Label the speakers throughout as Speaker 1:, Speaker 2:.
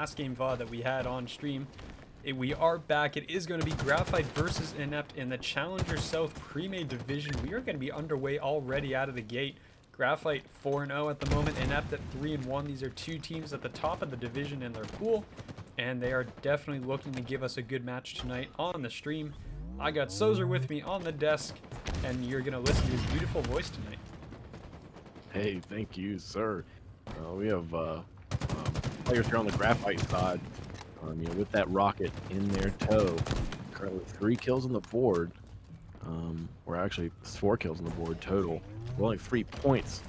Speaker 1: last game VOD that we had on stream. We are back. It is going to be Graphite versus Inept in the Challenger South Premade Division. We are going to be underway already out of the gate. Graphite 4-0 at the moment, Inept at 3-1. These are two teams at the top of the division in their pool, and they are definitely looking to give us a good match tonight on the stream. I got Sozer with me on the desk, and you're going to listen to his beautiful voice tonight.
Speaker 2: Hey, thank you, sir. We have players here on the Graphite side. With that rocket in their tow, currently 3 kills on the board. Or actually 4 kills on the board total. We're only 3 points,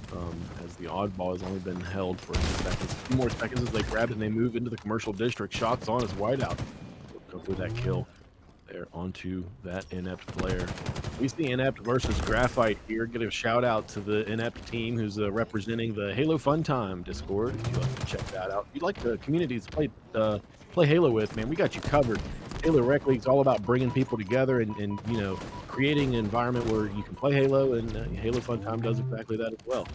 Speaker 2: as the oddball has only been held for seconds. 2 more seconds as they grab it and they move into the commercial district. Shots on his whiteout. Go for that kill there onto that Inept player. We see Inept versus Graphite here. Give a shout out to the Inept team who's representing the Halo Fun Time Discord. If you'd like to check that out. If you'd like the communities to play Halo with, man, we got you covered. Halo Rec League's all about bringing people together and creating an environment where you can play Halo, and Halo Fun Time does exactly that as well.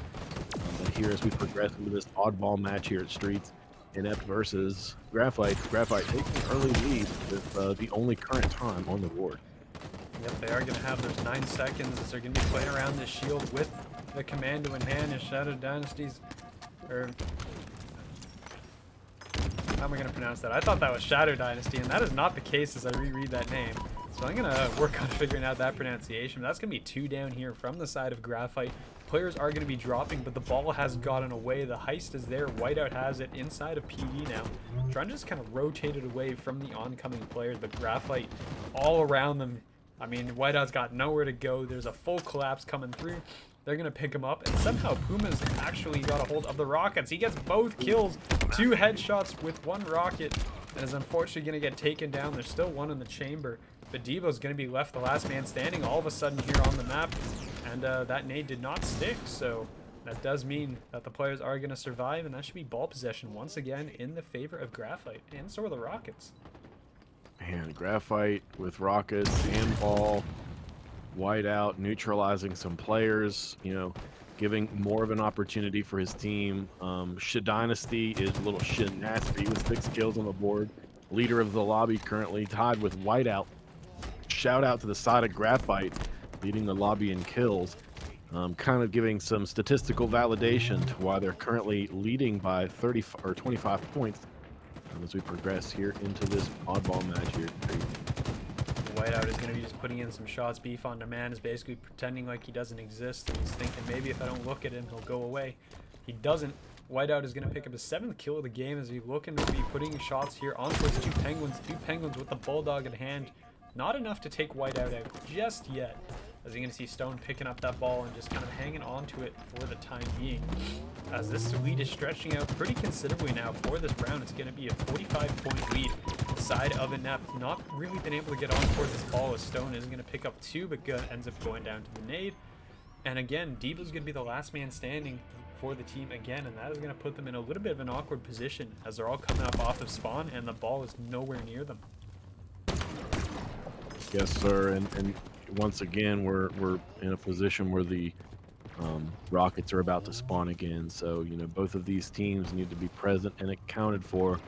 Speaker 2: But here, as we progress into this oddball match here at Streets, Inept versus Graphite. Graphite taking an early lead with the only current time on the board.
Speaker 1: Yep, they are going to have those 9 seconds as they're going to be playing around this shield with the commando in hand as Shadow Dynasties, or how am I going to pronounce that? I thought that was Shadow Dynasty, and that is not the case as I reread that name. So I'm going to work on figuring out that pronunciation. That's going to be 2 down here from the side of Graphite. Players are going to be dropping, but the ball has gotten away. The heist is there. Whiteout has it inside of PD now. Trying to just kind of rotate it away from the oncoming players, but Graphite all around them. I mean, Whiteout's got nowhere to go. There's a full collapse coming through. They're going to pick him up, and somehow Puma's actually got a hold of the rockets. He gets both kills, 2 headshots with 1 rocket, and is unfortunately going to get taken down. There's still 1 in the chamber, but Devo's going to be left the last man standing all of a sudden here on the map, and that nade did not stick, so that does mean that the players are going to survive, and that should be ball possession once again in the favor of Graphite, and so are the Rockets.
Speaker 2: And Graphite with rockets and ball. Whiteout neutralizing some players, giving more of an opportunity for his team. Dynasty is a little shit nasty with 6 kills on the board. Leader of the lobby currently tied with Whiteout. Shout out to the side of Graphite leading the lobby in kills. Kind of giving some statistical validation to why they're currently leading by 30 or 25 points as we progress here into this oddball match here.
Speaker 1: Whiteout is going to be just putting in some shots. Beef on demand is basically pretending like he doesn't exist. He's thinking maybe if I don't look at him, he'll go away. He doesn't. Whiteout is going to pick up his 7th kill of the game as he's looking to be putting shots here on towards 2 Penguins. 2 Penguins with the Bulldog in hand. Not enough to take Whiteout out just yet. As you're going to see Stone picking up that ball and just kind of hanging on to it for the time being. As this lead is stretching out pretty considerably now for this round. It's going to be a 45-point lead. The side of Inept not really been able to get on towards this ball as Stone is going to pick up 2, but ends up going down to the nade. And again, Devo's going to be the last man standing for the team again, and that is going to put them in a little bit of an awkward position as they're all coming up off of spawn and the ball is nowhere near them.
Speaker 2: Yes, sir, and once again, we're in a position where the rockets are about to spawn again. So, both of these teams need to be present and accounted for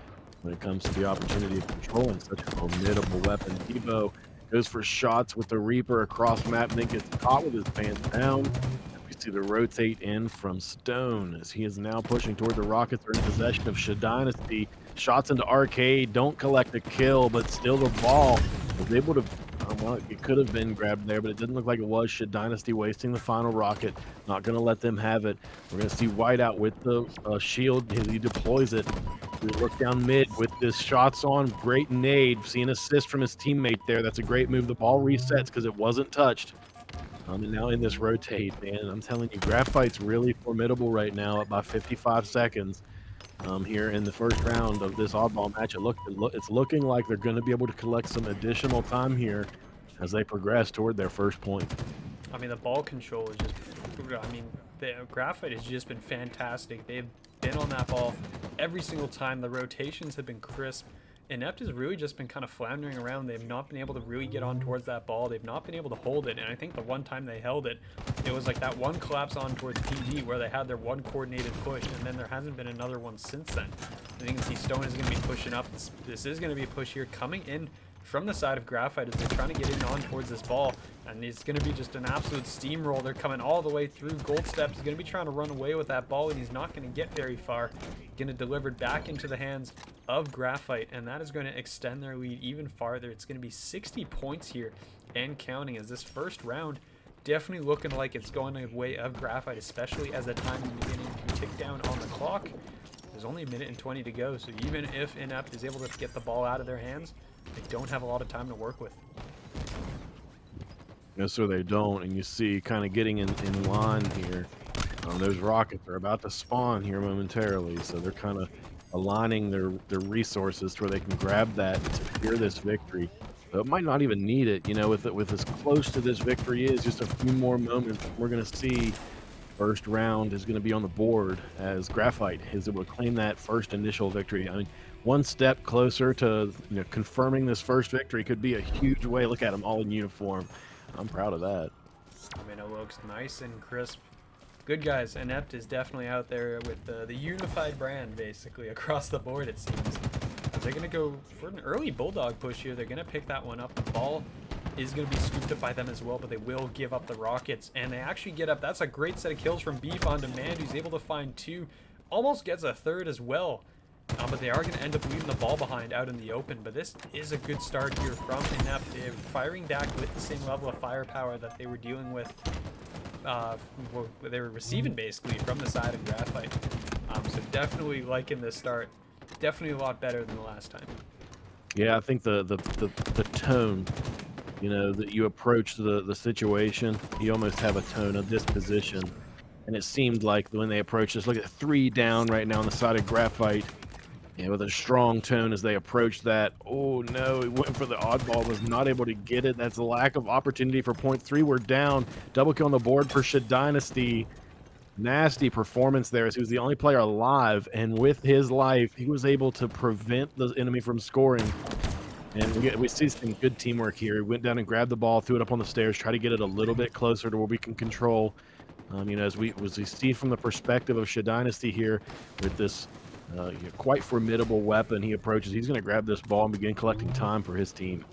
Speaker 2: when it comes to the opportunity of controlling such a formidable weapon. Devo goes for shots with the Reaper across map and then gets caught with his pants down. We see the rotate in from Stone as he is now pushing toward the Rockets. Are in possession of Dynasty. Shots into Arcade, don't collect a kill, but still the ball was able to. Well, it could have been grabbed there, but it didn't look like it was. Dynasty wasting the final rocket. Not going to let them have it. We're going to see Whiteout with the shield as he deploys it. We look down mid with this shots on. Great nade. See an assist from his teammate there. That's a great move. The ball resets because it wasn't touched. And now in this rotate, man, I'm telling you, Graphite's really formidable right now at about 55 seconds. Here in the first round of this oddball match, it's looking like they're going to be able to collect some additional time here as they progress toward their first point.
Speaker 1: I mean, the ball control is just, the Graphite has just been fantastic. They've been on that ball every single time. The rotations have been crisp. Inept has really just been kind of floundering around. They've not been able to really get on towards that ball. They've not been able to hold it. And I think the one time they held it, it was like that one collapse on towards PD where they had their one coordinated push, and then there hasn't been another one since then. And you can see Stone is going to be pushing up. This is going to be a push here coming in from the side of Graphite as they're trying to get in on towards this ball. And it's going to be just an absolute steamroll. They're coming all the way through. Gold Steps is going to be trying to run away with that ball, and he's not going to get very far. Going to deliver it back into the hands of Graphite, and that is going to extend their lead even farther. It's going to be 60 points here and counting, as this first round definitely looking like it's going the way of Graphite, especially as the time is beginning to tick down on the clock. There's only 1:20 to go, so even if Inept is able to get the ball out of their hands, they don't have a lot of time to work with.
Speaker 2: No, sir, they don't. And you see kind of getting in line here. Those rockets are about to spawn here momentarily, so they're kind of aligning their resources to where they can grab that and secure this victory. But it might not even need it, you know, with as close to this victory is, just a few more moments, we're going to see first round is going to be on the board as Graphite is able to claim that first initial victory. I mean, one step closer to, you know, confirming this first victory could be a huge way. Look at them all in uniform. I'm proud of that.
Speaker 1: I mean, it looks nice and crisp. Good guys. Inept is definitely out there with the unified brand, basically, across the board, it seems. They're going to go for an early Bulldog push here. They're going to pick that one up. The ball is going to be scooped up by them as well, but they will give up the rockets, and they actually get up. That's a great set of kills from Beef on Demand, who's able to find 2. Almost gets a 3rd as well. But they are going to end up leaving the ball behind out in the open. But this is a good start here from Inept. They're firing back with the same level of firepower that they were dealing with. They were receiving basically from the side of Graphite. So definitely liking this start. Definitely a lot better than the last time.
Speaker 2: Yeah, I think the tone, you know, that you approach the situation, you almost have a tone, a disposition. And it seemed like when they approached this, look at 3 down right now on the side of Graphite. You know, with a strong tone as they approached that. Oh no, he went for the oddball, was not able to get it. That's a lack of opportunity for point 3. We're down. Double kill on the board for Dynasty. Nasty performance there, as he was the only player alive, and with his life, he was able to prevent the enemy from scoring. And we see some good teamwork here. He went down and grabbed the ball, threw it up on the stairs, try to get it a little bit closer to where we can control. You know, as we see from the perspective of Dynasty here, with this quite formidable weapon he approaches, he's going to grab this ball and begin collecting time for his team.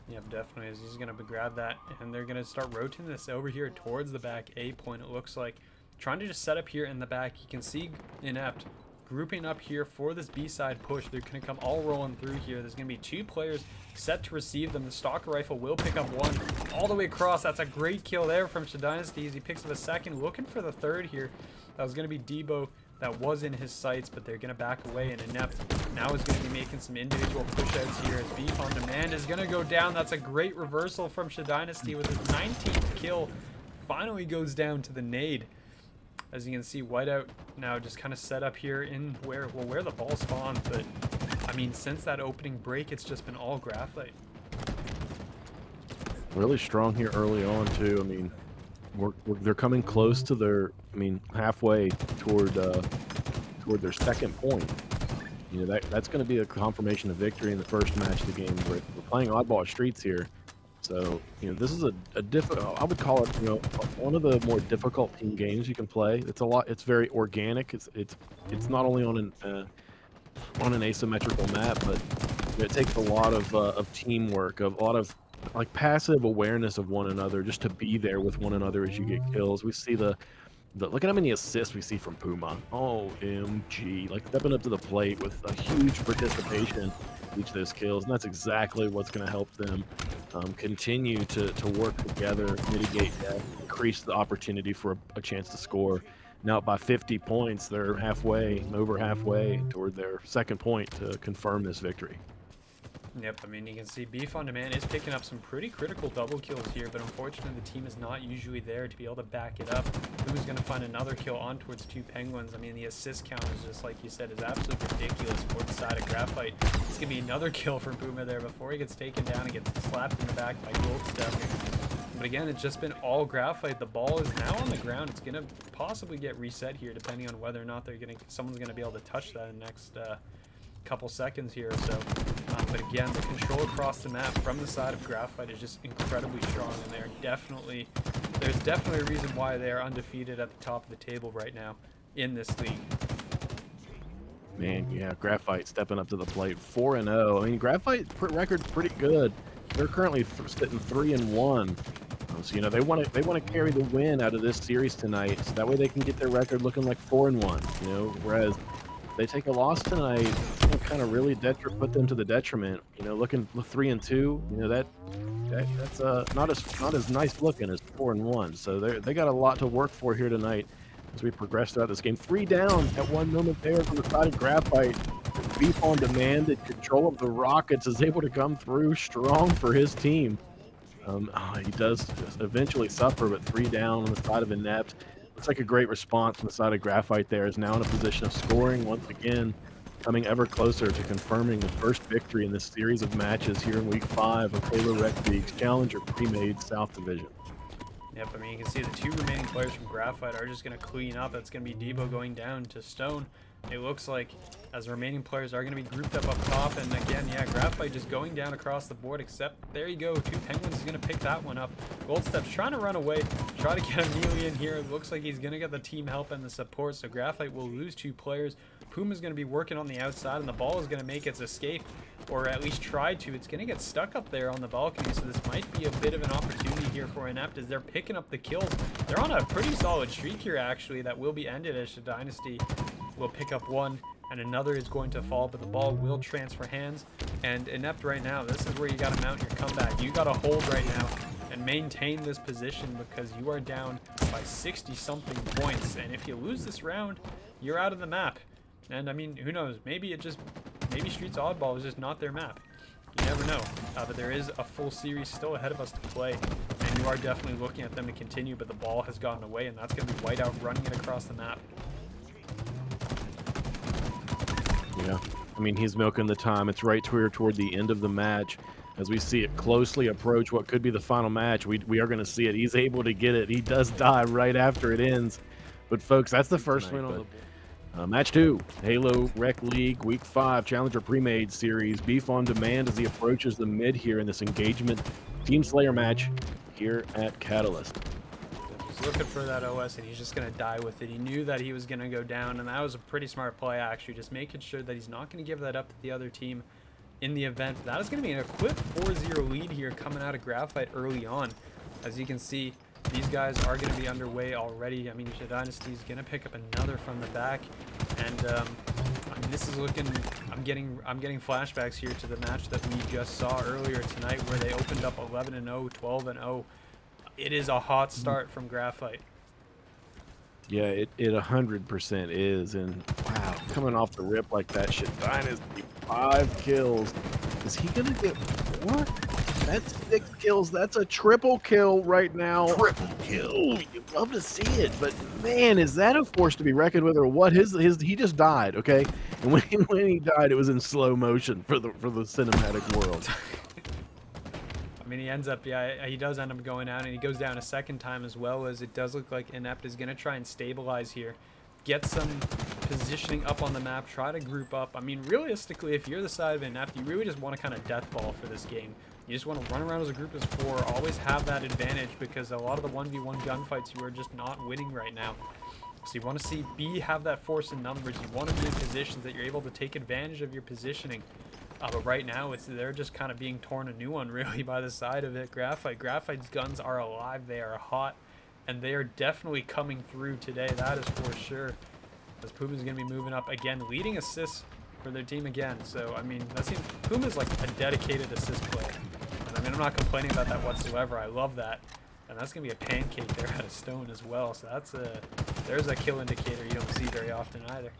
Speaker 1: Yep, definitely. He's going to grab that, and they're going to start rotating this over here towards the back A point, it looks like. Trying to just set up here in the back. You can see Inept grouping up here for this B-side push. They're going to come all rolling through here. There's going to be 2 players set to receive them. The Stalker Rifle will pick up 1 all the way across. That's a great kill there from Dynasty as he picks up a 2nd. Looking for the 3rd here. That was going to be Debo. That was in his sights, but they're going to back away, and Inept now is going to be making some individual push-outs here as Beef on Demand is going to go down. That's a great reversal from Dynasty with his 19th kill. Finally goes down to the nade. As you can see, Whiteout now just kind of set up here in where the ball spawned. But, I mean, since that opening break, it's just been all Graphite.
Speaker 2: Really strong here early on, too. I mean, they're coming close to their, halfway toward their 2nd point. You know, that's going to be a confirmation of victory in the first match of the game. We're playing oddball streets here. So, you know, this is a difficult, I would call it, you know, one of the more difficult team games you can play. It's very organic. It's not only on an asymmetrical map, but it takes a lot of teamwork, of a lot of like passive awareness of one another, just to be there with one another as you get kills. We see look at how many assists we see from Puma. OMG, like stepping up to the plate with a huge participation each of those kills, and that's exactly what's going to help them continue to work together, mitigate that, increase the opportunity for a chance to score. Now by 50 points, they're over halfway toward their 2nd point to confirm this victory.
Speaker 1: Yep, I mean, you can see Beef on Demand is picking up some pretty critical double kills here, but unfortunately the team is not usually there to be able to back it up. Who's going to find another kill on towards 2 Penguins? I mean, the assist count is just, like you said, is absolutely ridiculous for the side of Graphite. It's going to be another kill from Puma there before he gets taken down and gets slapped in the back by Gold Step. But again, it's just been all Graphite. The ball is now on the ground. It's going to possibly get reset here, depending on whether or not someone's going to be able to touch that in the next couple seconds here or so. But again, the control across the map from the side of Graphite is just incredibly strong, and there's definitely a reason why they are undefeated at the top of the table right now in this league.
Speaker 2: Man, yeah, Graphite stepping up to the plate, 4-0. I mean, Graphite record's pretty good. They're currently sitting 3-1. So you know they want to carry the win out of this series tonight, so that way they can get their record looking like 4-1. You know, whereas if they take a loss tonight, it's going to kind of really put them to the detriment. You know, looking 3-2. You know that's not as nice looking as 4-1. So they got a lot to work for here tonight as we progress throughout this game. 3 down at one moment there from the side of Graphite. Beef on demand and control of the Rockets is able to come through strong for his team. He does eventually suffer, but 3 down on the side of Inept. Looks like a great response on the side of Graphite there. Is now in a position of scoring once again, coming ever closer to confirming the first victory in this series of matches here in Week 5 of Halo Rec League's Challenger Premade South Division.
Speaker 1: Yep, I mean, you can see the 2 remaining players from Graphite are just going to clean up. That's going to be Debo going down to Stone. It looks like as the remaining players are going to be grouped up top. And again, yeah, Graphite just going down across the board, except there you go. 2 Penguins is going to pick that one up. Goldstep's trying to run away, try to get a melee in here. It looks like he's going to get the team help and the support. So Graphite will lose 2 players. Puma's going to be working on the outside, and the ball is going to make its escape, or at least try to. It's going to get stuck up there on the balcony, so this might be a bit of an opportunity here for Inept as they're picking up the kills. They're on a pretty solid streak here, actually, that will be ended as the Dynasty will pick up 1, and another is going to fall, but the ball will transfer hands. And Inept right now, this is where you got to mount your comeback. You got to hold right now and maintain this position because you are down by 60-something points, and if you lose this round, you're out of the map. And I mean, who knows? Maybe Streets Oddball is just not their map. You never know. But there is a full series still ahead of us to play, and you are definitely looking at them to continue. But the ball has gotten away, and that's going to be Whiteout running it across the map.
Speaker 2: Yeah, I mean, he's milking the time. It's right toward the end of the match. As we see it closely approach what could be the final match, we are going to see it. He's able to get it. He does die right after it ends. But folks, that's the first win on the board. Match 2, Halo Rec League Week 5 Challenger Premade Series. Beef on demand as he approaches the mid here in this engagement Team Slayer match here at Catalyst.
Speaker 1: He's looking for that OS, and he's just going to die with it. He knew that he was going to go down, and that was a pretty smart play, actually, just making sure that he's not going to give that up to the other team in the event. That is going to be an equipped 4-0 lead here coming out of Graphite early on. As you can see, these guys are going to be underway already. I mean, Dynasty is going to pick up another from the back, and I mean, this is looking. I'm getting flashbacks here to the match that we just saw earlier tonight, where they opened up 11-0, 12-0. It is a hot start from Graphite.
Speaker 2: Yeah, it 100% is, and wow, coming off the rip like that shit. Dynasty 5 kills. Is he gonna get 4? That's 6 kills. That's a triple kill right now. Triple kill. You'd love to see it, but man, is that a force to be reckoned with, or what? He just died, okay? And when he died, it was in slow motion for the cinematic world.
Speaker 1: I mean, he ends up, yeah, he does end up going out, and he goes down a second time as well, as it does look like Inept is going to try and stabilize here, get some positioning up on the map, try to group up. I mean, realistically, if you're the side of Inept, you really just want to kind of deathball for this game. You just want to run around as a group as 4, always have that advantage, because a lot of the 1v1 gunfights you are just not winning right now. So you want to see B have that force in numbers. You want to be in positions that you're able to take advantage of your positioning. But right now, they're just kind of being torn a new one, really, by the side of it. Graphite's guns are alive. They are hot, and they are definitely coming through today. That is for sure. As Puma's going to be moving up again, leading assists for their team again. So, I mean, Puma's like a dedicated assist player. And I mean, I'm not complaining about that whatsoever. I love that. And that's going to be a pancake there out of Stone as well. So there's a kill indicator you don't see very often either.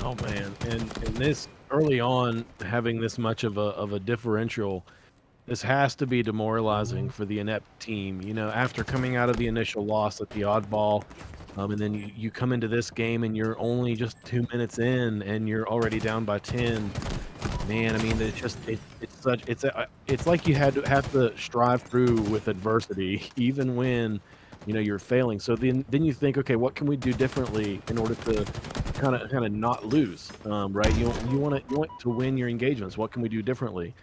Speaker 2: Oh man, and this early on, having this much of a differential, this has to be demoralizing for the Inept team. You know, after coming out of the initial loss at the Oddball, and then you come into this game and you're only just 2 minutes in and you're already down by 10. Man, I mean, it's like you have to strive through with adversity, even when you're failing. So then you think, okay, what can we do differently in order to kind of not lose, right? You want to win your engagements. What can we do differently?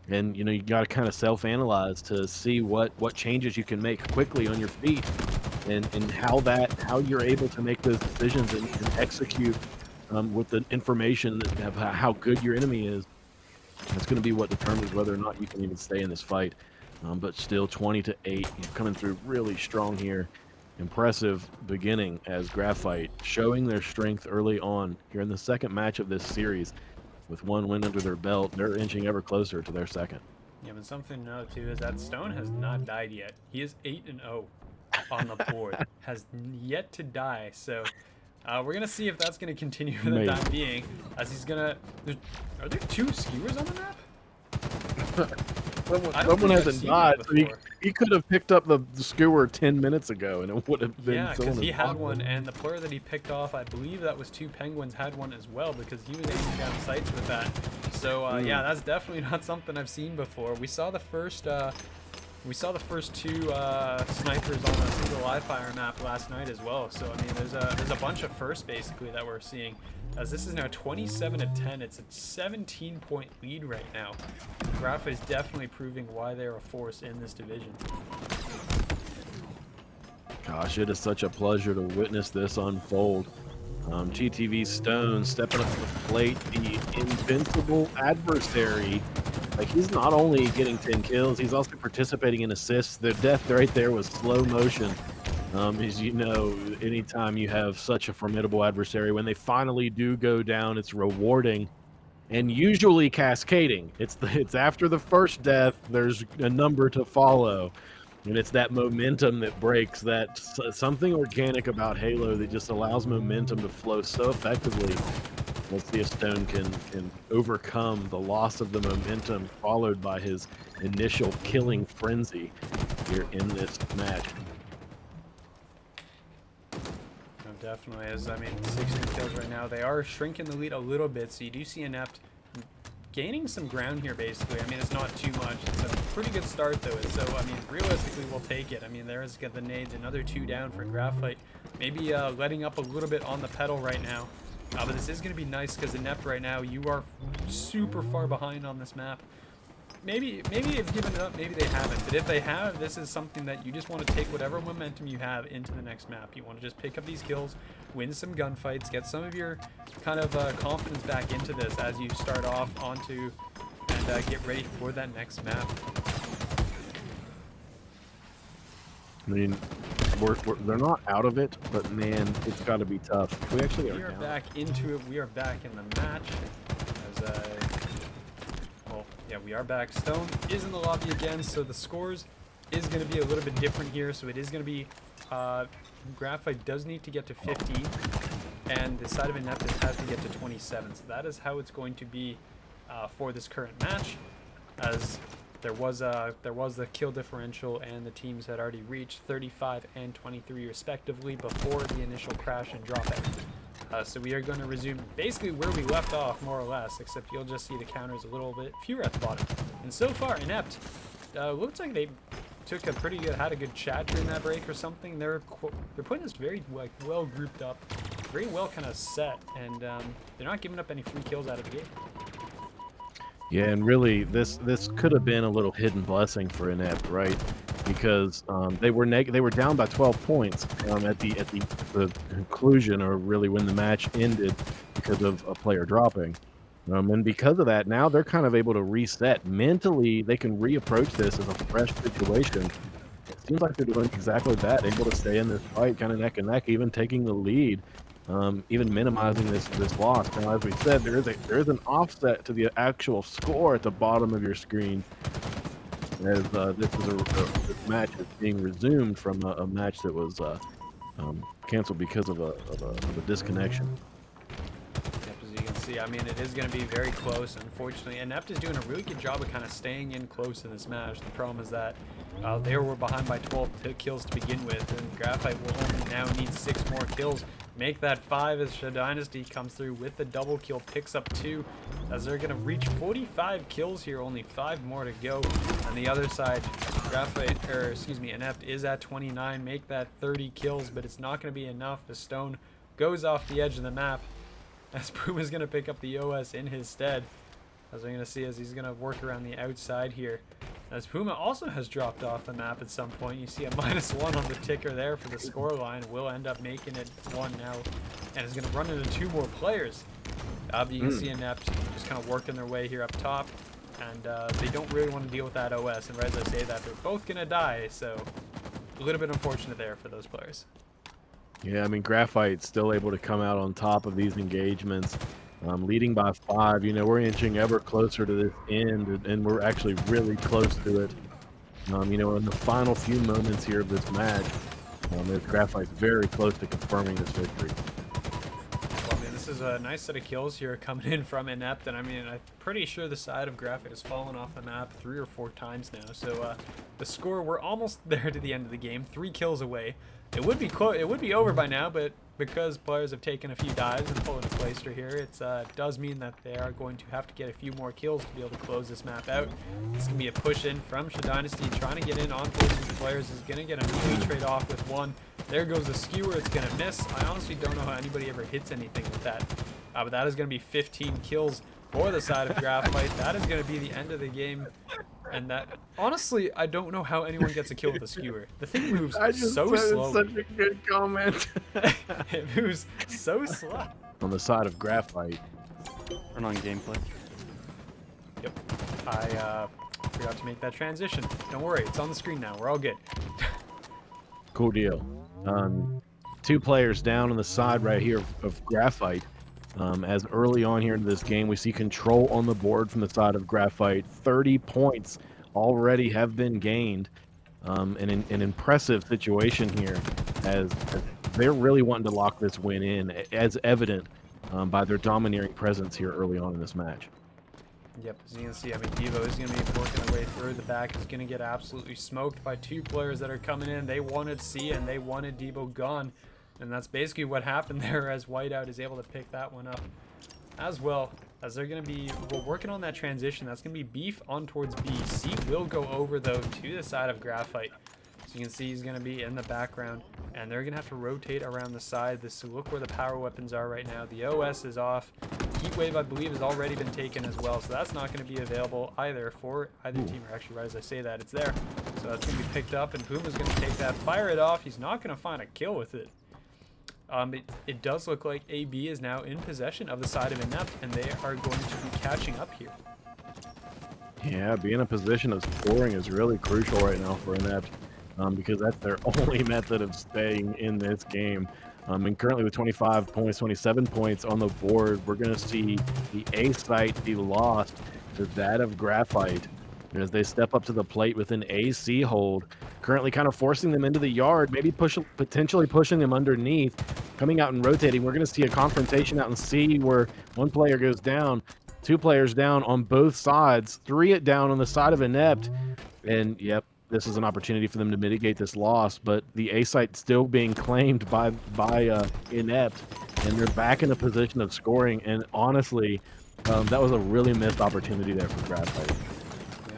Speaker 2: And you got to kind of self-analyze to see what changes you can make quickly on your feet, and how you're able to make those decisions and execute with the information of how good your enemy is. That's going to be what determines whether or not you can even stay in this fight. But still, 20-8, coming through really strong here. Impressive beginning as Graphite showing their strength early on here in the second match of this series. With one win under their belt, they're inching ever closer to their second.
Speaker 1: Yeah, but something to note too is that Stone has not died yet. He is 8-0 on the board, has yet to die. So we're gonna see if that's gonna continue for the time being, as he's gonna. Are there 2 skewers on the map?
Speaker 2: Someone hasn't died, so he could have picked up the skewer 10 minutes ago, and it would have been.
Speaker 1: Yeah, because he had one, and the player that he picked off, I believe that was 2 penguins, had one as well, because he was aiming down sights with that. So yeah, that's definitely not something I've seen before. We saw the first 2 snipers on a single live fire map last night as well. So I mean, there's a bunch of firsts basically that we're seeing. As this is now 27-10, it's a 17-point lead right now. Graphite is definitely proving why they're a force in this division.
Speaker 2: Gosh, it is such a pleasure to witness this unfold. GTV Stone stepping up to the plate, the invincible adversary. Like, he's not only getting 10 kills, he's also participating in assists. The death right there was slow motion. As you know, anytime you have such a formidable adversary, when they finally do go down, it's rewarding and usually cascading. It's after the first death, there's a number to follow. And it's that momentum that breaks, that something organic about Halo that just allows momentum to flow so effectively. Let's see if Stone can overcome the loss of the momentum followed by his initial killing frenzy here in this match.
Speaker 1: Definitely is. I mean, 16 kills right now. They are shrinking the lead a little bit, so you do see Inept gaining some ground here, basically. I mean, it's not too much. It's a pretty good start, though. So, I mean, realistically, we'll take it. I mean, there's the nades, another 2 down for Graphite. Maybe letting up a little bit on the pedal right now. But this is going to be nice because Inept right now, you are super far behind on this map. Maybe they've given it up, maybe they haven't. But if they have, this is something that you just want to take whatever momentum you have into the next map. You want to just pick up these kills, win some gunfights, get some of your kind of confidence back into this as you start off onto and get ready for that next map.
Speaker 2: I mean, they're not out of it, but man, it's got to be tough. We are
Speaker 1: back into it. We are back in the match. As well, yeah, we are back. Stone is in the lobby again, so the scores is going to be a little bit different here. So it is going to be Graphite does need to get to 15, and the side of Inept has to get to 27. So that is how it's going to be for this current match, as there was the kill differential, and the teams had already reached 35 and 23 respectively before the initial crash and dropout. So we are going to resume basically where we left off, more or less, except you'll just see the counters a little bit fewer at the bottom. And so far, Inept looks like they took a pretty good, had a good chat during that break or something. They're putting this very well grouped up, very well kind of set, and they're not giving up any free kills out of the gate.
Speaker 2: Yeah, and really, this could have been a little hidden blessing for Inept, right? Because they were down by 12 points at the conclusion, or really when the match ended, because of a player dropping. And because of that, now they're kind of able to reset mentally. They can reapproach this as a fresh situation. It seems like they're doing exactly that, able to stay in this fight, kind of neck and neck, even taking the lead. Even minimizing this loss. Now, as we said, there is an offset to the actual score at the bottom of your screen, as this match is being resumed from a match that was canceled because of a disconnection.
Speaker 1: Yep, as you can see, I mean, it is going to be very close, unfortunately. Inept is doing a really good job of kind of staying in close in this match. The problem is that they were behind by 12 kills to begin with, and Graphite will only now need 6 more kills. Make that 5 as Dynasty comes through with the double kill, picks up 2, as they're going to reach 45 kills here, only 5 more to go. On the other side, Inept is at 29, make that 30 kills, but it's not going to be enough. The Stone goes off the edge of the map, as Boom is going to pick up the OS in his stead. As we're going to see, as he's going to work around the outside here. As Puma also has dropped off the map at some point. You see a -1 on the ticker there for the score line. Will end up making it 1 now. And is going to run into 2 more players. You can see Inept just kind of working their way here up top. And they don't really want to deal with that OS. And right as I say that, they're both going to die. So a little bit unfortunate there for those players.
Speaker 2: Yeah, I mean, Graphite's still able to come out on top of these engagements. Leading by 5, you know, we're inching ever closer to this end, and we're actually really close to it. You know, in the final few moments here of this match, Graphite's very close to confirming this victory.
Speaker 1: Well, I mean, this is a nice set of kills here coming in from Inept, and I mean, I'm pretty sure the side of Graphite has fallen off the map 3 or 4 times now. So the score, we're almost there to the end of the game, 3 kills away. It would be it would be over by now, but because players have taken a few dives and pulled a Clayster here, it does mean that they are going to have to get a few more kills to be able to close this map out. It's going to be a push in from Dynasty, trying to get in on these players. Is going to get a melee trade off with 1. There goes the skewer. It's going to miss. I honestly don't know how anybody ever hits anything with that. But that is going to be 15 kills for the side of Graphite. That is going to be the end of the game. And that, honestly, I don't know how anyone gets a kill with a skewer. The thing moves so slow.
Speaker 2: Such a good comment.
Speaker 1: It moves so slow.
Speaker 2: On the side of Graphite.
Speaker 3: Turn on gameplay.
Speaker 1: Yep. I forgot to make that transition. Don't worry, it's on the screen now. We're all good.
Speaker 2: Cool deal. 2 players down on the side right here of Graphite. As early on here in this game, we see control on the board from the side of Graphite. 30 points already have been gained. An impressive situation here as they're really wanting to lock this win in, as evident by their domineering presence here early on in this match.
Speaker 1: Yep, as you can see, I mean, Devo is going to be working their way through the back. He's going to get absolutely smoked by 2 players that are coming in. They wanted C and they wanted Devo gone. And that's basically what happened there as Whiteout is able to pick that one up as well. As they're going to be working on that transition. That's going to be Beef on towards B. C will go over, though, to the side of Graphite. So you can see he's going to be in the background. And they're going to have to rotate around the side. So look where the power weapons are right now. The OS is off. Heatwave, I believe, has already been taken as well. So that's not going to be available either for either team. Or actually, right as I say that, it's there. So that's going to be picked up. And Puma's going to take that, fire it off. He's not going to find a kill with it. It does look like AB is now in possession of the side of Inept, and they are going to be catching up here.
Speaker 2: Yeah, being in a position of scoring is really crucial right now for Inept, because that's their only method of staying in this game. And currently with 25 points, 27 points on the board, we're going to see the A site be lost to that of Graphite as they step up to the plate with an AC hold, currently kind of forcing them into the yard, maybe potentially pushing them underneath, coming out and rotating. We're going to see a confrontation out in C where 1 player goes down, 2 players down on both sides, 3 down on the side of Inept, and yep, this is an opportunity for them to mitigate this loss, but the A site still being claimed by Inept, and they're back in a position of scoring, and honestly, that was a really missed opportunity there for Graphite.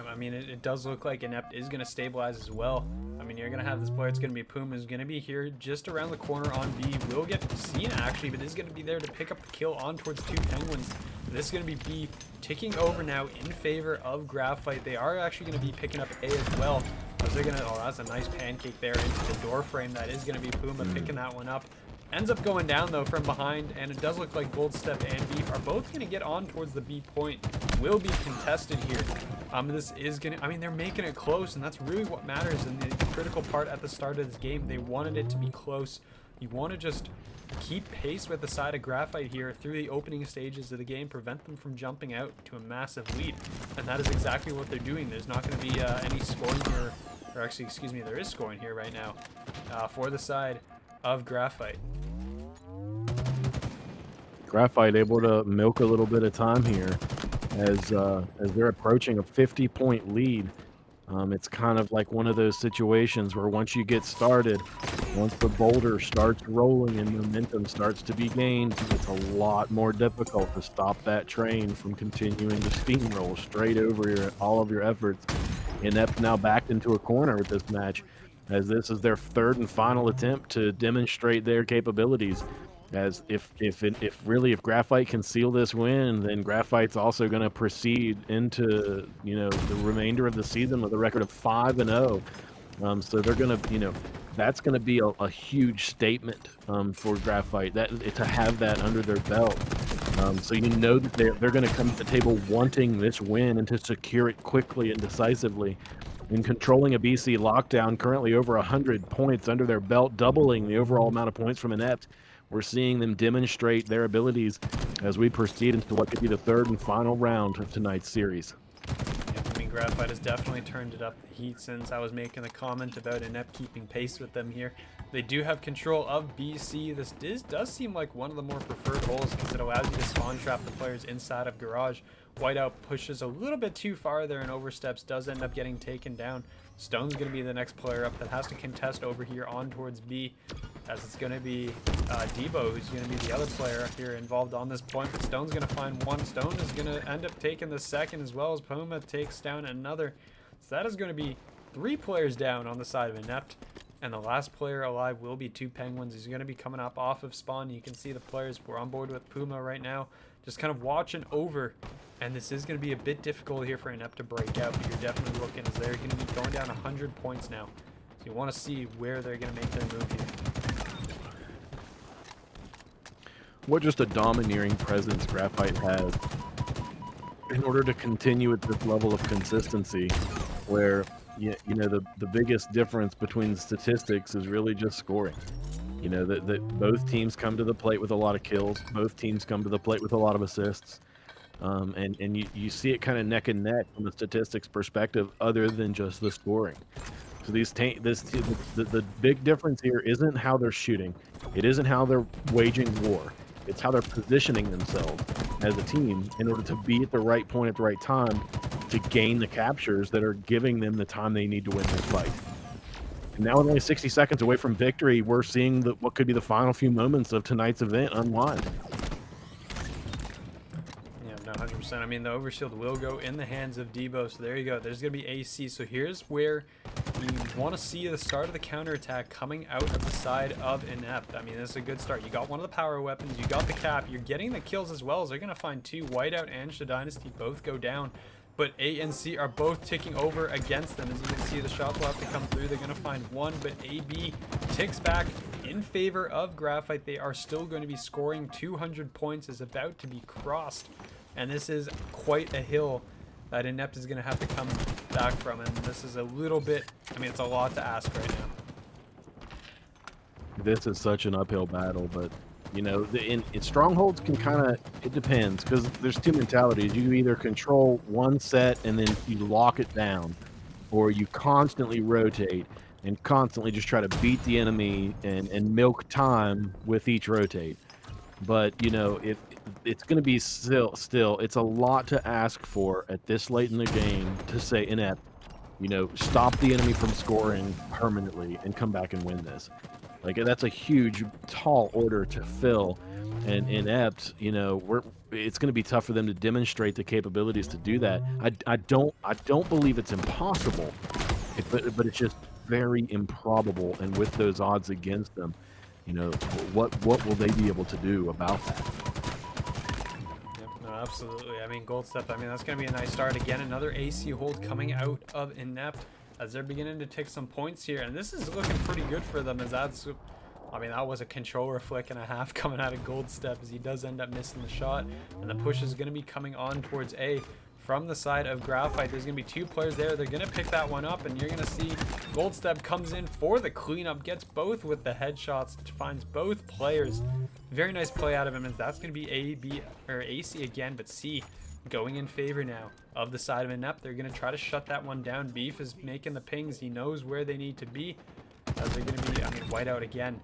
Speaker 1: I mean, it does look like Inept is going to stabilize as well. I mean, you're going to have this player. It's going to be Puma, who's going to be here just around the corner on B. Will get seen, actually, but is going to be there to pick up the kill on towards 2 Penguins. This is going to be B ticking over now in favor of Graphite. They are actually going to be picking up A as well. As they're going to, oh, that's a nice pancake there into the door frame. That is going to be Puma picking that one up. Ends up going down, though, from behind, and it does look like Gold Step and Beef are both going to get on towards the B point. Will be contested here. This is going to, I mean, they're making it close, and that's really what matters in the critical part at the start of this game. They wanted it to be close. You want to just keep pace with the side of Graphite here through the opening stages of the game, prevent them from jumping out to a massive lead, and that is exactly what they're doing. There's not going to be any scoring here, or actually, excuse me, there is scoring here right now for the side of Graphite.
Speaker 2: Graphite able to milk a little bit of time here as they're approaching a 50-point lead. It's kind of like one of those situations where once you get started, once the boulder starts rolling and momentum starts to be gained, it's a lot more difficult to stop that train from continuing to steamroll straight over all of your efforts. Inept now backed into a corner with this match, as this is their 3rd and final attempt to demonstrate their capabilities. As if Graphite can seal this win, then Graphite's also going to proceed into, you know, the remainder of the season with a record of 5-0. So they're going to, you know, that's going to be a huge statement for Graphite, that to have that under their belt. So you know that they're going to come to the table wanting this win and to secure it quickly and decisively. In controlling a BC lockdown, currently over 100 points under their belt, doubling the overall amount of points from Inept. We're seeing them demonstrate their abilities as we proceed into what could be the third and final round of tonight's series.
Speaker 1: Yeah, I mean, Graphite has definitely turned it up the heat since I was making the comment about Inept keeping pace with them here. They do have control of BC. This does seem like one of the more preferred holes because it allows you to spawn trap the players inside of Garage. Whiteout pushes a little bit too far there and oversteps, does end up getting taken down. Stone's going to be the next player up that has to contest over here on towards B, as it's going to be Debo who's going to be the other player here involved on this point. But Stone's going to find one. Stone is going to end up taking the second, as well as Puma takes down another. So that is going to be 3 players down on the side of Inept. And the last player alive will be 2 Penguins. He's going to be coming up off of spawn. You can see the players. We're on board with Puma right now, just kind of watching over. And this is going to be a bit difficult here for Inept to break out, but you're definitely looking as they're going to be going down 100 points now. So you want to see where they're going to make their move here.
Speaker 2: What just a domineering presence Graphite has in order to continue at this level of consistency, where you know the biggest difference between statistics is really just scoring. You know that both teams come to the plate with a lot of kills, both teams come to the plate with a lot of assists. And you see it kind of neck and neck from the statistics perspective, other than just the scoring. So the big difference here isn't how they're shooting, it isn't how they're waging war, it's how they're positioning themselves as a team in order to be at the right point at the right time to gain the captures that are giving them the time they need to win this fight. And now with only 60 seconds away from victory, we're seeing what could be the final few moments of tonight's event unwind.
Speaker 1: 100%. I mean, the overshield will go in the hands of Debo, so there you go. There's going to be AC. So here's where you want to see the start of the counterattack coming out of the side of Inept. I mean, this is a good start. You got one of the power weapons, you got the cap, you're getting the kills as well, as they're going to find 2. Whiteout and Shah Dynasty both go down, but A and C are both ticking over against them. As you can see, the shots will have to come through. They're going to find 1, but AB ticks back in favor of Graphite. They are still going to be scoring. 200 points is about to be crossed. And this is quite a hill that Inept is going to have to come back from. And this is a little bit, I mean, it's a lot to ask right now.
Speaker 2: This is such an uphill battle, but, you know, in strongholds can kind of, it depends, because there's 2 mentalities. You either control one set and then you lock it down, or you constantly rotate and constantly just try to beat the enemy and milk time with each rotate. But, you know, if it's going to be still, it's a lot to ask for at this late in the game to say, Inept, you know, stop the enemy from scoring permanently and come back and win this. Like, that's a huge, tall order to fill. And Inept, you know, it's going to be tough for them to demonstrate the capabilities to do that. I don't believe it's impossible, but it's just very improbable. And with those odds against them, you know, what will they be able to do about that?
Speaker 1: Yep, no, absolutely. I mean, Gold Step, I mean, that's going to be a nice start. Again, another AC hold coming out of Inept as they're beginning to take some points here. And this is looking pretty good for them, as that's, I mean, that was a controller flick and a half coming out of Gold Step, as he does end up missing the shot. And the push is going to be coming on towards A from the side of Graphite. There's going to be 2 players there. They're going to pick that one up, and you're going to see Gold Step comes in for the cleanup, gets both with the headshots, finds both players. Very nice play out of him, and that's going to be A, B, or AC again, but C going in favor now of the side of Inept. They're going to try to shut that one down. Beef is making the pings. He knows where they need to be, as they're going to be, I mean, Whiteout again.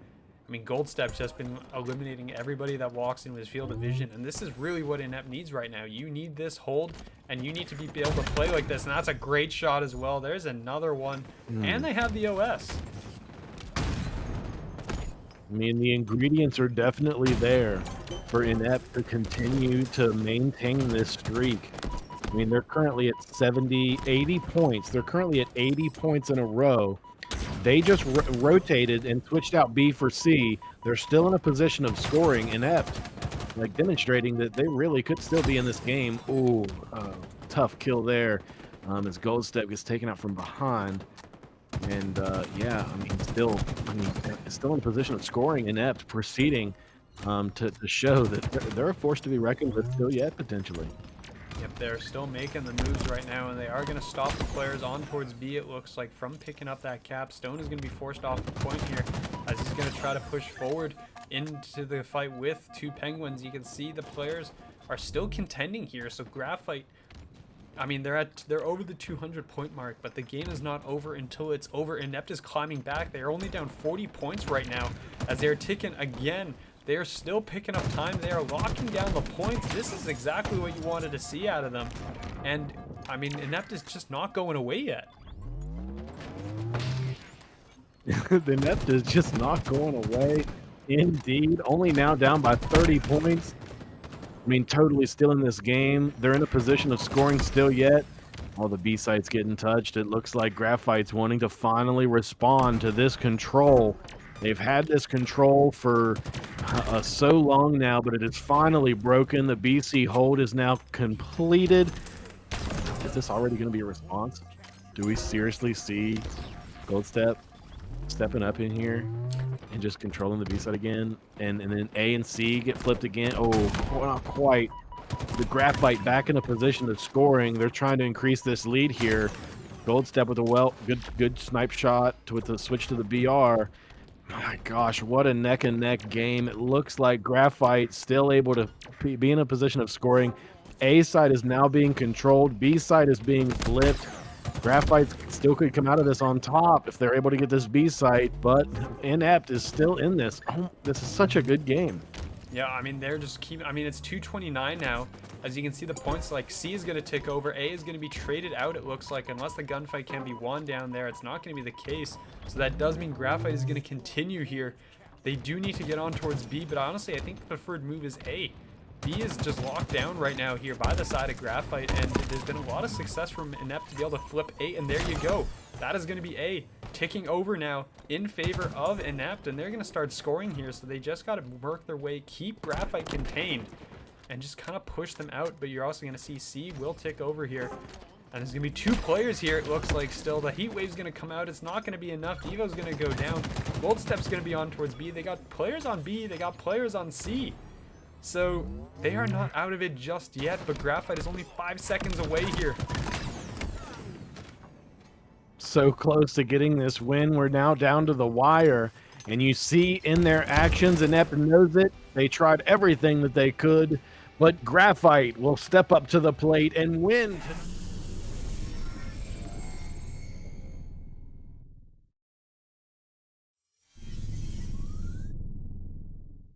Speaker 1: I mean, Gold Step's just been eliminating everybody that walks into his field of vision, and this is really what Inept needs right now. You need this hold, and you need to be able to play like this, and that's a great shot as well. There's another one, and they have the OS.
Speaker 2: I mean, the ingredients are definitely there for Inept to continue to maintain this streak. I mean, they're currently at 80 points. They're currently at 80 points in a row. They just rotated and switched out B for C. They're still in a position of scoring. Inept, like demonstrating that they really could still be in this game. Ooh, tough kill there. As Goldstep gets taken out from behind. And yeah, I mean, still in a position of scoring. Inept proceeding to show that they're a force to be reckoned with still yet, potentially.
Speaker 1: Yep, they're still making the moves right now, and they are going to stop the players on towards B, it looks like, from picking up that cap. Stone is going to be forced off the point here as he's going to try to push forward into the fight with two Penguins. You can see the players are still contending here, so Graphite, I mean, they're over the 200 point mark, but the game is not over until it's over. Inept is climbing back. They are only down 40 points right now as they're ticking again. They are still picking up time. They are locking down the points. This is exactly what you wanted to see out of them. And, I mean, Inept is just not going away yet.
Speaker 2: The Inept is just not going away. Indeed. Only now down by 30 points. I mean, totally still in this game. They're in a position of scoring still yet. All the B sites getting touched. It looks like Graphite's wanting to finally respond to this control. They've had this control for so long now, but it is finally broken. The BC hold is now completed. Is this already going to be a response? Do we seriously see Goldstep stepping up in here and just controlling the B side again? And then A and C get flipped again. Oh, not quite. The Graphite back in a position of scoring. They're trying to increase this lead here. Goldstep with a good snipe shot with the switch to the BR. My gosh, what a neck-and-neck game. It looks like Graphite still able to be in a position of scoring. A side is now being controlled. B side is being flipped. Graphite still could come out of this on top if they're able to get this B site, but Inept is still in this. Oh, this is such a good game.
Speaker 1: Yeah, I mean, they're just I mean, it's 229 now. As you can see, the points, like, C is going to tick over. A is going to be traded out, it looks like. Unless the gunfight can be won down there, it's not going to be the case. So that does mean Graphite is going to continue here. They do need to get on towards B, but honestly, I think the preferred move is A. B is just locked down right now here by the side of Graphite, and there's been a lot of success from Inept to be able to flip A, and there you go. That is going to be A, ticking over now in favor of Inept, and they're going to start scoring here, so they just got to work their way, keep Graphite contained, and just kind of push them out. But you're also going to see C will tick over here, and there's going to be two players here, it looks like still. The Heat Wave's going to come out. It's not going to be enough. Devo's going to go down. Goldstep's going to be on towards B. They got players on B. They got players on C. So they are not out of it just yet, but Graphite is only 5 seconds away here.
Speaker 2: So close to getting this win. We're now down to the wire, and you see in their actions, Inept knows it. They tried everything that they could, but Graphite will step up to the plate and win.